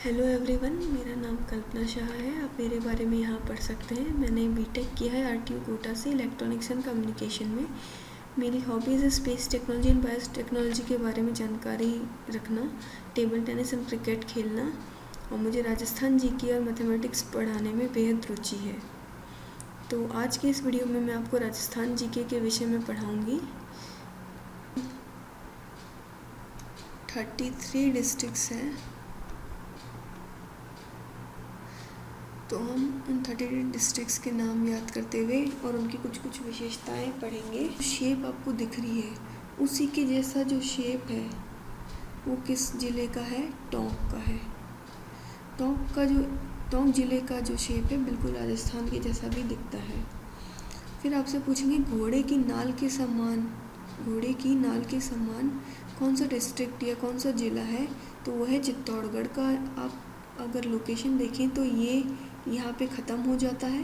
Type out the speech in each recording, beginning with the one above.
Hello everyone, मेरा नाम कल्पना शाह है। आप मेरे बारे में यहाँ पढ़ सकते हैं। मैंने बीटेक किया है आरटीयू कोटा से इलेक्ट्रॉनिक्स एंड कम्युनिकेशन में। मेरी हॉबीज़ है space technology and bio technology के बारे में जानकारी रखना, टेबल टेनिस एंड क्रिकेट खेलना, और मुझे राजस्थान जीके और मैथमेटिक्स पढ़ाने में बेहद रुचि है। तो आज के इस वीडियो में मैं आपको राजस्थान जीके के विषय में पढ़ाऊँगी। 33 डिस्ट्रिक्ट्स हैं, तो हम उन 38 डिस्ट्रिक्ट्स के नाम याद करते हुए और उनकी कुछ कुछ विशेषताएं पढ़ेंगे। शेप आपको दिख रही है, उसी के जैसा जो शेप है वो किस ज़िले का है? टोंक का है। टोंक ज़िले का जो शेप है बिल्कुल राजस्थान के जैसा भी दिखता है। फिर आपसे पूछेंगे घोड़े की नाल के समान कौन सा डिस्ट्रिक्ट या कौन सा ज़िला है? तो वो है चित्तौड़गढ़ का। आप अगर लोकेशन देखें तो ये यहाँ पे ख़त्म हो जाता है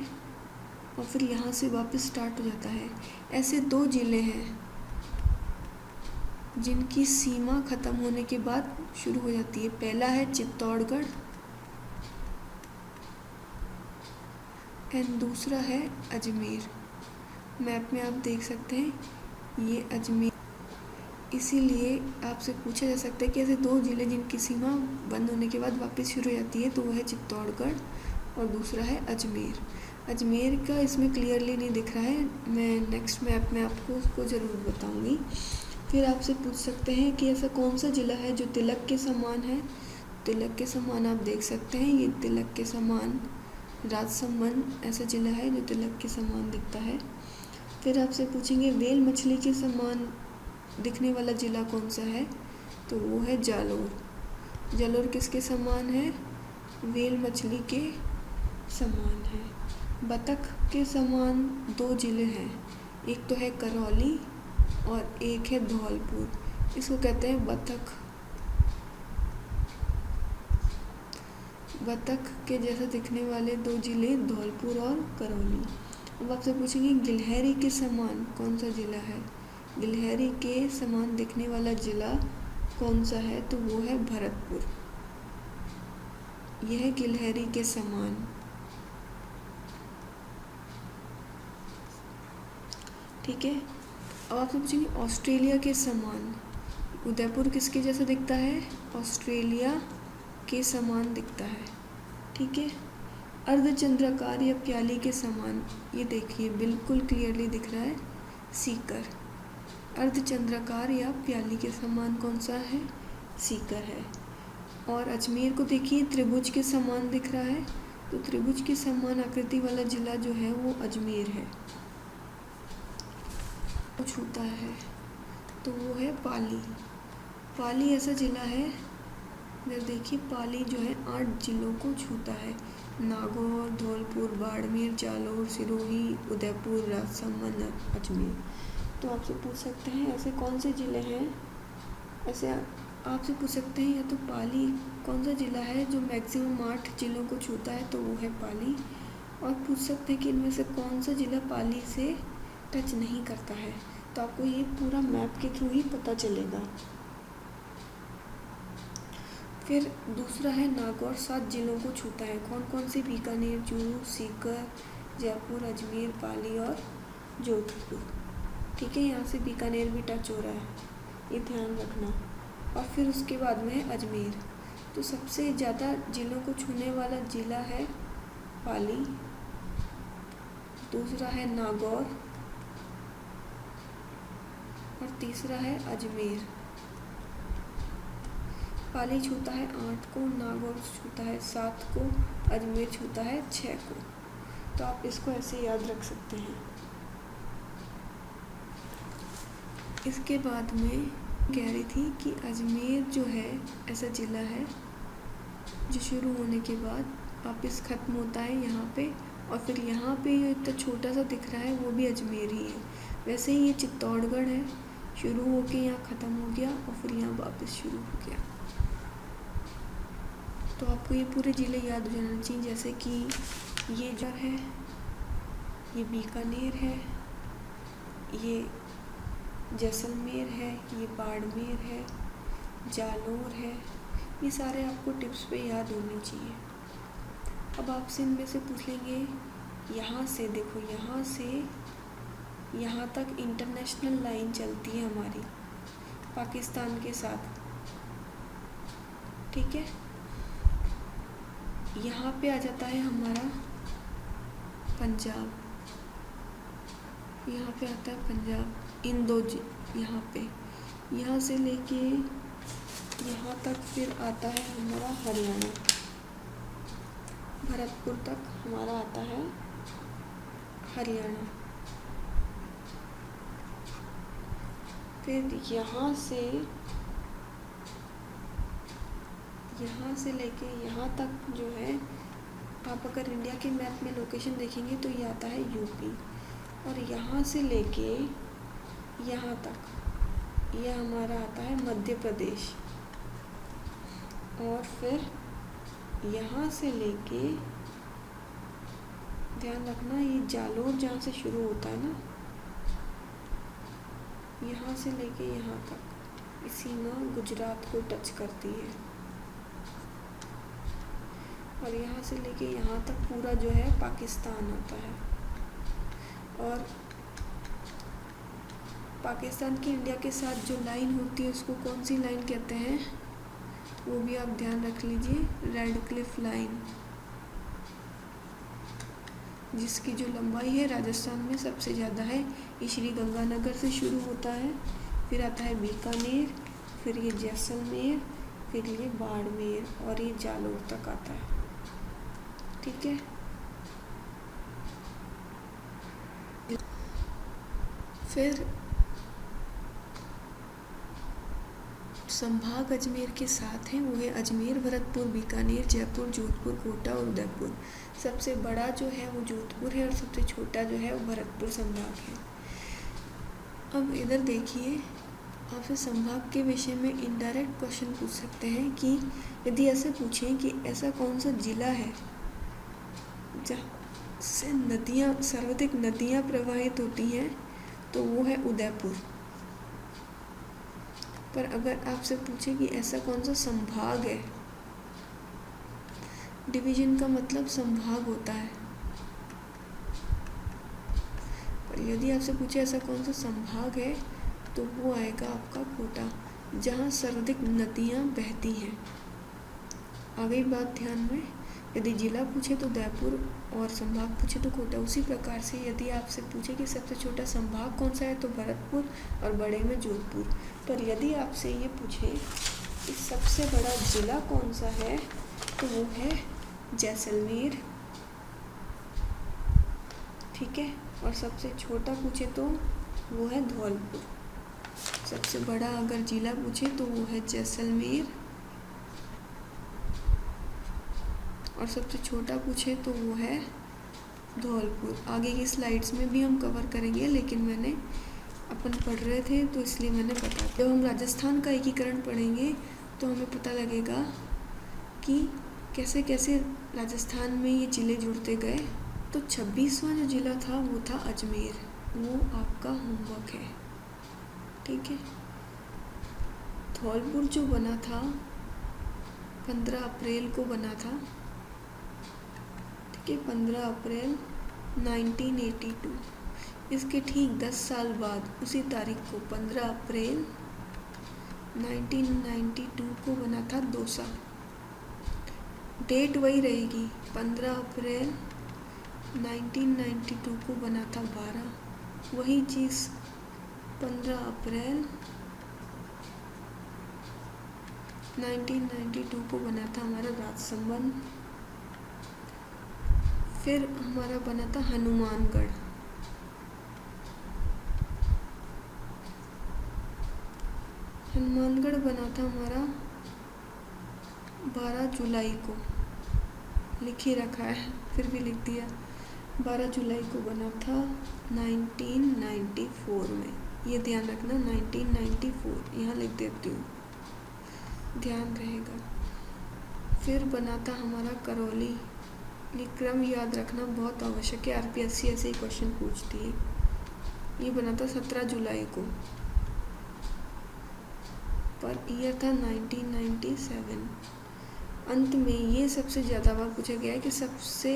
और फिर यहाँ से वापस स्टार्ट हो जाता है। ऐसे 2 ज़िले हैं जिनकी सीमा ख़त्म होने के बाद शुरू हो जाती है। पहला है चित्तौड़गढ़ एंड दूसरा है अजमेर। मैप में आप देख सकते हैं ये अजमेर। इसीलिए आपसे पूछा जा सकता है कि ऐसे 2 ज़िले जिनकी सीमा बंद होने के बाद वापस शुरू हो जाती है, तो वो है चित्तौड़गढ़ और दूसरा है अजमेर। अजमेर का इसमें क्लियरली नहीं दिख रहा है, मैं नेक्स्ट मैप में आपको उसको ज़रूर बताऊंगी। फिर आपसे पूछ सकते हैं कि ऐसा कौन सा ज़िला है जो तिलक के समान है? तिलक के समान आप देख सकते हैं, ये तिलक के समान राजसमंद ऐसा ज़िला है जो तिलक के समान दिखता है। फिर आपसे पूछेंगे व्हेल मछली के समान दिखने वाला ज़िला कौन सा है? तो वो है जालोर। जालोर किसके समान है? व्हेल मछली के समान है। बतख के समान 2 ज़िले हैं, एक तो है करौली और एक है धौलपुर। इसको कहते हैं बतख के जैसा दिखने वाले 2 ज़िले धौलपुर और करौली। अब आपसे पूछेंगे गिलहरी के समान कौन सा ज़िला है? गिलहरी के समान दिखने वाला ज़िला कौन सा है? तो वो है भरतपुर। यह है गिलहरी के समान। ठीक है। अब आपसे पूछेंगे ऑस्ट्रेलिया के समान। उदयपुर किसके जैसा दिखता है? ऑस्ट्रेलिया के समान दिखता है। ठीक है। अर्धचंद्राकार या प्याली के समान, ये देखिए बिल्कुल क्लियरली दिख रहा है, सीकर। अर्धचंद्राकार या प्याली के समान कौन सा है? सीकर है। और अजमेर को देखिए त्रिभुज के समान दिख रहा है, तो त्रिभुज के समान आकृति वाला ज़िला जो है वो अजमेर है। छूता है तो वो है पाली। पाली ऐसा ज़िला है, इधर देखिए, पाली जो है 8 ज़िलों को छूता है। नागौर, धौलपुर, बाड़मेर, जालोर, सिरोही, उदयपुर, राजसमंद, अजमेर। तो आपसे पूछ सकते हैं ऐसे कौन से ज़िले हैं? ऐसे आपसे पूछ सकते हैं या तो पाली कौन सा ज़िला है जो मैक्सिमम 8 ज़िलों को छूता है, तो वो है पाली। और पूछ सकते हैं कि इनमें से कौन सा ज़िला पाली से टच नहीं करता है, तो आपको ये पूरा मैप के थ्रू ही पता चलेगा। फिर दूसरा है नागौर 7 ज़िलों को छूता है। कौन कौन से? बीकानेर, चूरू, सीकर, जयपुर, अजमेर, पाली और जोधपुर। ठीक है, यहाँ से बीकानेर भी टच हो रहा है, ये ध्यान रखना। और फिर उसके बाद में है अजमेर। तो सबसे ज़्यादा ज़िलों को छूने वाला ज़िला है पाली, दूसरा है नागौर और तीसरा है अजमेर। पाली छूता है 8 को, नागौर छूता है 7 को, अजमेर छूता है 6 को। तो आप इसको ऐसे याद रख सकते हैं। इसके बाद में कह रही थी कि अजमेर जो है ऐसा ज़िला है जो शुरू होने के बाद वापस ख़त्म होता है यहाँ पे, और फिर यहाँ पे ये इतना छोटा सा दिख रहा है वो भी अजमेर ही है। वैसे ही ये चित्तौड़गढ़ है, शुरू होके यहाँ ख़त्म हो गया और फिर यहाँ वापस शुरू हो गया। तो आपको ये पूरे ज़िले याद हो जाना चाहिए, जैसे कि ये जो है ये बीकानेर है, ये जैसलमेर है, ये बाड़मेर है, जालोर है, ये सारे आपको टिप्स पे याद होने चाहिए। अब आपसे इनमें से पूछ लेंगे, यहाँ से देखो, यहाँ से यहाँ तक इंटरनेशनल लाइन चलती है हमारी पाकिस्तान के साथ, ठीक है। यहाँ पे आ जाता है हमारा पंजाब, यहाँ पे आता है पंजाब, इन दो यहाँ पे, यहाँ से लेके यहाँ तक फिर आता है हमारा हरियाणा, भरतपुर तक हमारा आता है हरियाणा। फिर यहाँ से लेके यहाँ तक जो है, आप अगर इंडिया के मैप में लोकेशन देखेंगे तो ये आता है यूपी, और यहाँ से लेके यहाँ तक ये हमारा आता है मध्य प्रदेश, और फिर यहाँ से लेके, ध्यान रखना ये जालोर जहाँ से शुरू होता है ना, यहाँ से लेके यहाँ तक ये सीमा गुजरात को टच करती है, और यहाँ से लेके यहाँ तक पूरा जो है पाकिस्तान आता है। और पाकिस्तान की इंडिया के साथ जो लाइन होती है उसको कौन सी लाइन कहते हैं, वो भी आप ध्यान रख लीजिए, रेड क्लिफ लाइन, जिसकी जो लंबाई है राजस्थान में सबसे ज़्यादा है। ये श्री गंगानगर से शुरू होता है, फिर आता है बीकानेर, फिर ये जैसलमेर, फिर ये बाड़मेर, और ये जालोर तक आता है, ठीक है। फिर संभाग अजमेर के साथ हैं, वो है अजमेर, भरतपुर, बीकानेर, जयपुर, जोधपुर, कोटा और उदयपुर। सबसे बड़ा जो है वो जोधपुर है और सबसे छोटा जो है वो भरतपुर संभाग है। अब इधर देखिए, आपसे संभाग के विषय में इनडायरेक्ट क्वेश्चन पूछ सकते हैं कि यदि ऐसे पूछें कि ऐसा कौन सा जिला है जहाँ से नदियाँ, सर्वाधिक नदियाँ प्रवाहित होती हैं, तो वो है उदयपुर। पर अगर आपसे पूछे कि ऐसा कौन सा संभाग है, डिवीजन का मतलब संभाग होता है, पर यदि आपसे पूछे ऐसा कौन सा संभाग है, तो वो आएगा आपका कोटा, जहाँ सर्वाधिक नदियाँ बहती हैं। आ गई बात ध्यान में। यदि जिला पूछे तो उदयपुर और संभाग पूछे तो कोटा। उसी प्रकार से यदि आपसे पूछे कि सबसे छोटा संभाग कौन सा है, तो भरतपुर, और बड़े में जोधपुर। पर यदि आपसे ये पूछे कि सबसे बड़ा जिला कौन सा है, तो वो है जैसलमेर, ठीक है। और सबसे छोटा पूछे तो वो है धौलपुर। सबसे बड़ा अगर जिला पूछे तो वो है जैसलमेर, और सबसे छोटा पूछे तो वो है धौलपुर। आगे की स्लाइड्स में भी हम कवर करेंगे, लेकिन मैंने अपन पढ़ रहे थे तो इसलिए मैंने बता दिया। जब हम राजस्थान का एकीकरण पढ़ेंगे तो हमें पता लगेगा कि कैसे कैसे राजस्थान में ये ज़िले जुड़ते गए। तो 26वां जो ज़िला था वो था अजमेर, वो आपका होमवर्क है, ठीक है। धौलपुर जो बना था 15 अप्रैल को बना था, ठीक है, 15 अप्रैल 1982। इसके ठीक 10 साल बाद उसी तारीख को 15 अप्रैल 1992 को बना था दौसा। डेट वही रहेगी, 15 अप्रैल 1992 को बना था बारा। वही चीज़ 15 अप्रैल 1992 को बना था हमारा राजसमंद। फिर हमारा बना था हनुमानगढ़, हनुमानगढ़ बना था हमारा 12 जुलाई को, लिख ही रखा है फिर भी लिख दिया, 12 जुलाई को बना था 1994 में। ये ध्यान रखना, 1994 यहाँ लिख देती हूँ, ध्यान रहेगा। फिर बना था हमारा करौली। ये क्रम याद रखना बहुत आवश्यक है, आरपीएससी ऐसे ही क्वेश्चन पूछती है। ये बना था 17 जुलाई को। पर ईयर था 1997। अंत में ये सबसे ज़्यादा बार पूछा गया है कि सबसे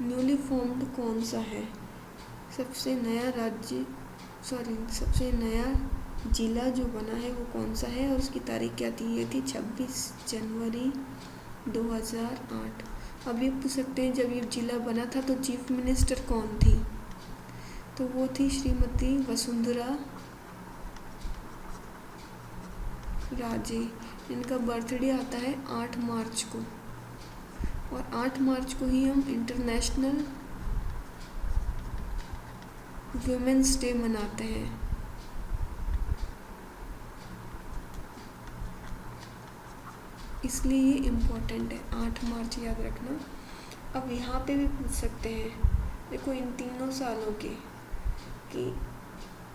न्यूली फॉर्म्ड कौन सा है, सबसे नया ज़िला जो बना है वो कौन सा है, और उसकी तारीख क्या थी, ये थी 26 जनवरी 2008। अब ये पूछ सकते हैं जब ये ज़िला बना था तो चीफ मिनिस्टर कौन थी, तो वो थी श्रीमती वसुंधरा राजे। इनका बर्थडे आता है 8 मार्च को, और 8 मार्च को ही हम इंटरनेशनल वुमेन्स डे मनाते हैं। इसलिए ये इम्पोर्टेंट है, 8 मार्च याद रखना। अब यहाँ पे भी पूछ सकते हैं, देखो इन तीनों सालों के कि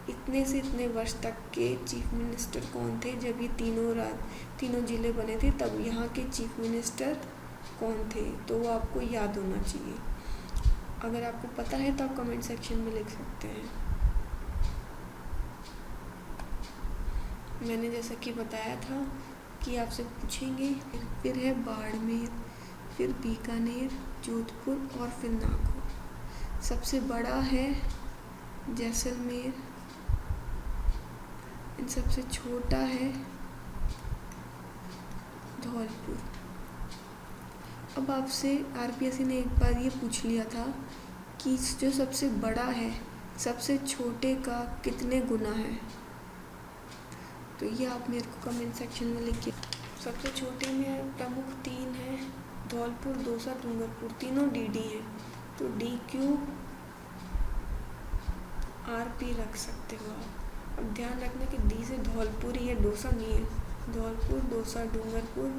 इतने से इतने वर्ष तक के चीफ मिनिस्टर कौन थे जब ये तीनों ज़िले बने थे, तब यहाँ के चीफ मिनिस्टर कौन थे, तो वो आपको याद होना चाहिए। अगर आपको पता है तो आप कमेंट सेक्शन में लिख सकते हैं। मैंने जैसा कि बताया था कि आपसे पूछेंगे, फिर है बाड़मेर, फिर बीकानेर, जोधपुर और फिर नागौर। सबसे बड़ा है जैसलमेर, सबसे छोटा है धौलपुर। अब आपसे आरपीएससी ने एक बार ये पूछ लिया था कि जो सबसे बड़ा है सबसे छोटे का कितने गुना है, तो ये आप मेरे को कमेंट सेक्शन में लिखिए। सबसे छोटे में प्रमुख 3 हैं, धौलपुर, दौसा, डूंगरपुर, तीनों डीडी हैं, तो DQ RP रख सकते हो आप। अब ध्यान रखना कि डी से धौलपुर ही है, दौसा नहीं है। धौलपुर, दौसा, डूंगरपुर,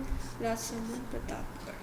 राजसमंद, प्रतापगढ़।